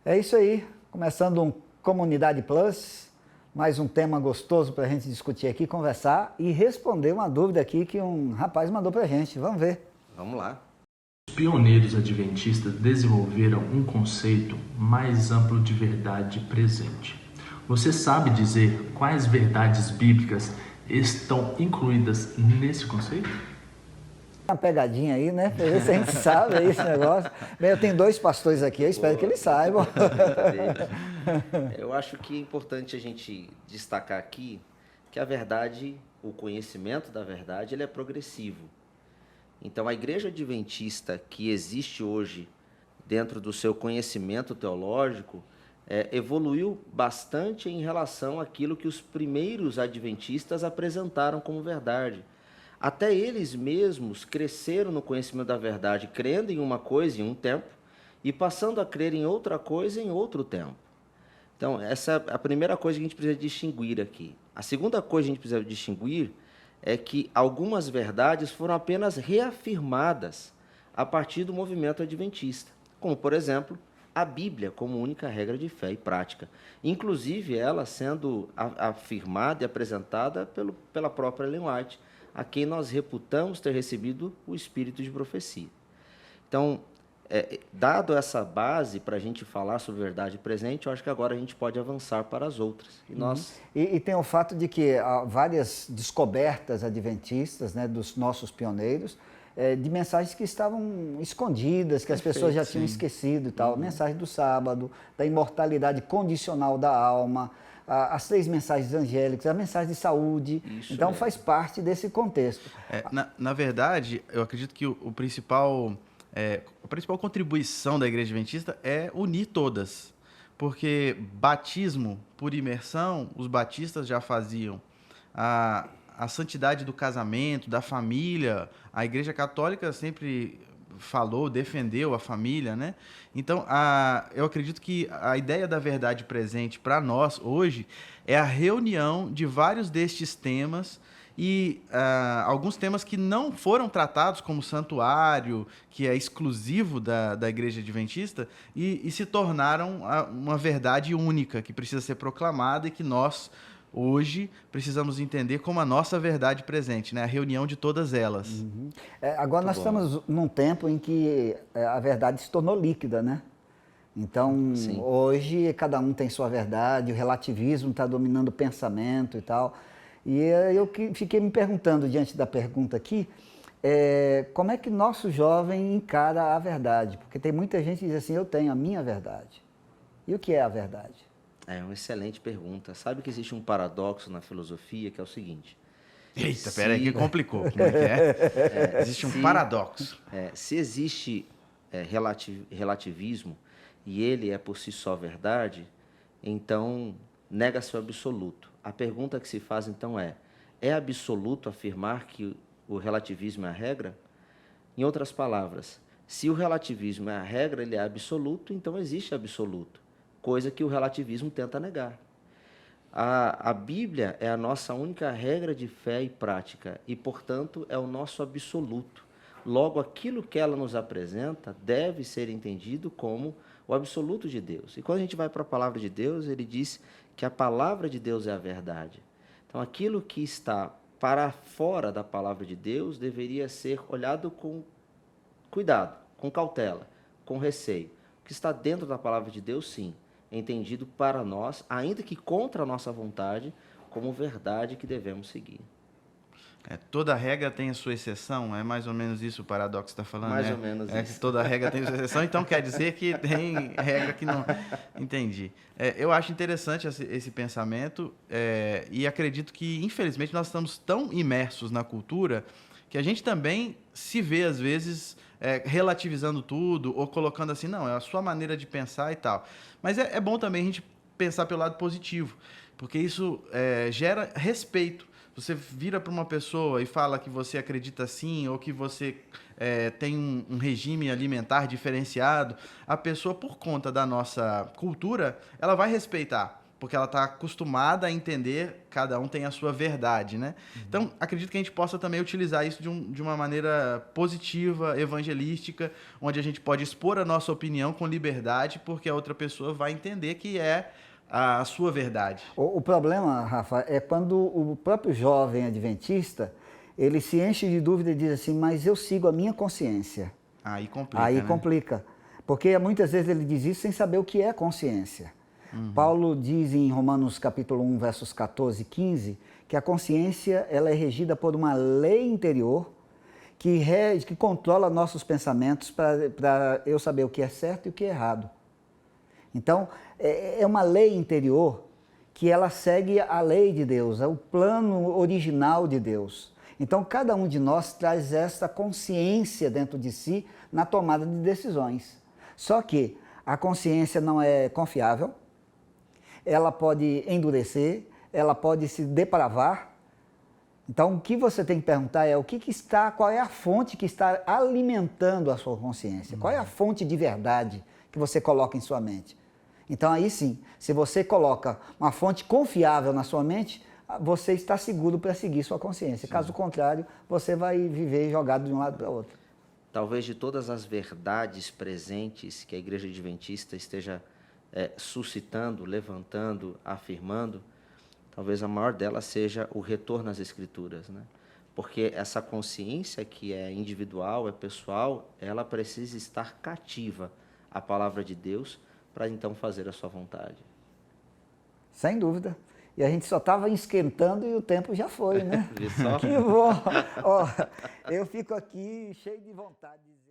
É isso aí, começando um Comunidade Plus, mais um tema gostoso para a gente discutir aqui, conversar e responder uma dúvida aqui que um rapaz mandou para a gente. Vamos ver. Vamos lá. Os pioneiros adventistas desenvolveram um conceito mais amplo de verdade presente. Você sabe dizer quais verdades bíblicas estão incluídas nesse conceito? Uma pegadinha aí, né? Pra ver se a gente sabe esse negócio. Bem, eu tenho dois pastores aqui, eu espero que eles saibam. Eu acho que é importante a gente destacar aqui que a verdade, o conhecimento da verdade, ele é progressivo. Então, a igreja adventista que existe hoje dentro do seu conhecimento teológico evoluiu bastante em relação àquilo que os primeiros adventistas apresentaram como verdade. Até eles mesmos cresceram no conhecimento da verdade, crendo em uma coisa em um tempo e passando a crer em outra coisa em outro tempo. Então, essa é a primeira coisa que a gente precisa distinguir aqui. A segunda coisa que a gente precisa distinguir é que algumas verdades foram apenas reafirmadas a partir do movimento adventista, como, por exemplo, a Bíblia como única regra de fé e prática, inclusive ela sendo afirmada e apresentada pela própria Ellen White, a quem nós reputamos ter recebido o espírito de profecia. Então, dado essa base para a gente falar sobre verdade presente, eu acho que agora a gente pode avançar para as outras. E tem o fato de que há várias descobertas adventistas, né, dos nossos pioneiros, de mensagens que estavam escondidas, que as pessoas já tinham esquecido e tal. Mensagem do sábado, da imortalidade condicional da alma, as 3 mensagens angélicas, a mensagem de saúde. Isso então faz parte desse contexto. Na verdade, eu acredito que a principal contribuição da Igreja Adventista é unir todas. Porque batismo por imersão, os batistas já faziam. A santidade do casamento, da família, a Igreja Católica sempre falou, defendeu a família, né? Então, eu acredito que a ideia da verdade presente para nós hoje é a reunião de vários destes temas e alguns temas que não foram tratados como santuário, que é exclusivo da Igreja Adventista, e se tornaram uma verdade única que precisa ser proclamada e que nós hoje precisamos entender como a nossa verdade presente, né? A reunião de todas elas. Agora nós estamos num tempo em que a verdade se tornou líquida, né? Então, hoje cada um tem sua verdade, o relativismo está dominando o pensamento e tal. E eu fiquei me perguntando, diante da pergunta aqui, como é que nosso jovem encara a verdade? Porque tem muita gente que diz assim, eu tenho a minha verdade. E o que é a verdade? É uma excelente pergunta. Sabe que existe um paradoxo na filosofia, que é o seguinte... Eita, peraí que complicou. Como é que é? Existe um paradoxo. Se existe relativismo e ele é por si só verdade, então nega-se o absoluto. A pergunta que se faz então é absoluto afirmar que o relativismo é a regra? Em outras palavras, se o relativismo é a regra, ele é absoluto, então existe absoluto, coisa que o relativismo tenta negar. A Bíblia é a nossa única regra de fé e prática e, portanto, é o nosso absoluto. Logo, aquilo que ela nos apresenta deve ser entendido como o absoluto de Deus. E quando a gente vai para a palavra de Deus, ele diz que a palavra de Deus é a verdade. Então, aquilo que está para fora da palavra de Deus deveria ser olhado com cuidado, com cautela, com receio. O que está dentro da palavra de Deus, sim, é entendido para nós, ainda que contra a nossa vontade, como verdade que devemos seguir. Toda regra tem a sua exceção, é mais ou menos isso o paradoxo está falando, mais ou menos isso. Que toda regra tem a sua exceção, então quer dizer que tem regra que não... Entendi. Eu acho interessante esse pensamento e acredito que, infelizmente, nós estamos tão imersos na cultura que a gente também se vê, às vezes, relativizando tudo ou colocando assim, não, é a sua maneira de pensar e tal. Mas é bom também a gente pensar pelo lado positivo, porque isso gera respeito. Você vira para uma pessoa e fala que você acredita assim ou que você tem um regime alimentar diferenciado, a pessoa, por conta da nossa cultura, ela vai respeitar. porque ela está acostumada a entender, cada um tem a sua verdade, né? Então, acredito que a gente possa também utilizar isso de uma maneira positiva, evangelística, onde a gente pode expor a nossa opinião com liberdade, porque a outra pessoa vai entender que é a sua verdade. O problema, Rafa, é quando o próprio jovem adventista, ele se enche de dúvida e diz assim, mas eu sigo a minha consciência. Aí complica, Aí né? complica, porque muitas vezes ele diz isso sem saber o que é consciência. Paulo diz em Romanos capítulo 1, versos 14 e 15, que a consciência ela é regida por uma lei interior que controla nossos pensamentos para eu saber o que é certo e o que é errado. Então, é uma lei interior que ela segue a lei de Deus, é o plano original de Deus. Então, cada um de nós traz essa consciência dentro de si na tomada de decisões. Só que a consciência não é confiável, ela pode endurecer, ela pode se depravar. Então, o que você tem que perguntar é qual é a fonte que está alimentando a sua consciência? Qual é a fonte de verdade que você coloca em sua mente? Então, aí sim, se você coloca uma fonte confiável na sua mente, você está seguro para seguir sua consciência. Sim. Caso contrário, você vai viver jogado de um lado para o outro. Talvez de todas as verdades presentes que a Igreja Adventista esteja suscitando, levantando, afirmando, talvez a maior delas seja o retorno às Escrituras, né? Porque essa consciência que é individual, é pessoal, ela precisa estar cativa à palavra de Deus para então fazer a sua vontade. Sem dúvida. E a gente só estava esquentando e o tempo já foi, né? Vê só? Que bom! Ó, eu fico aqui cheio de vontade de dizer.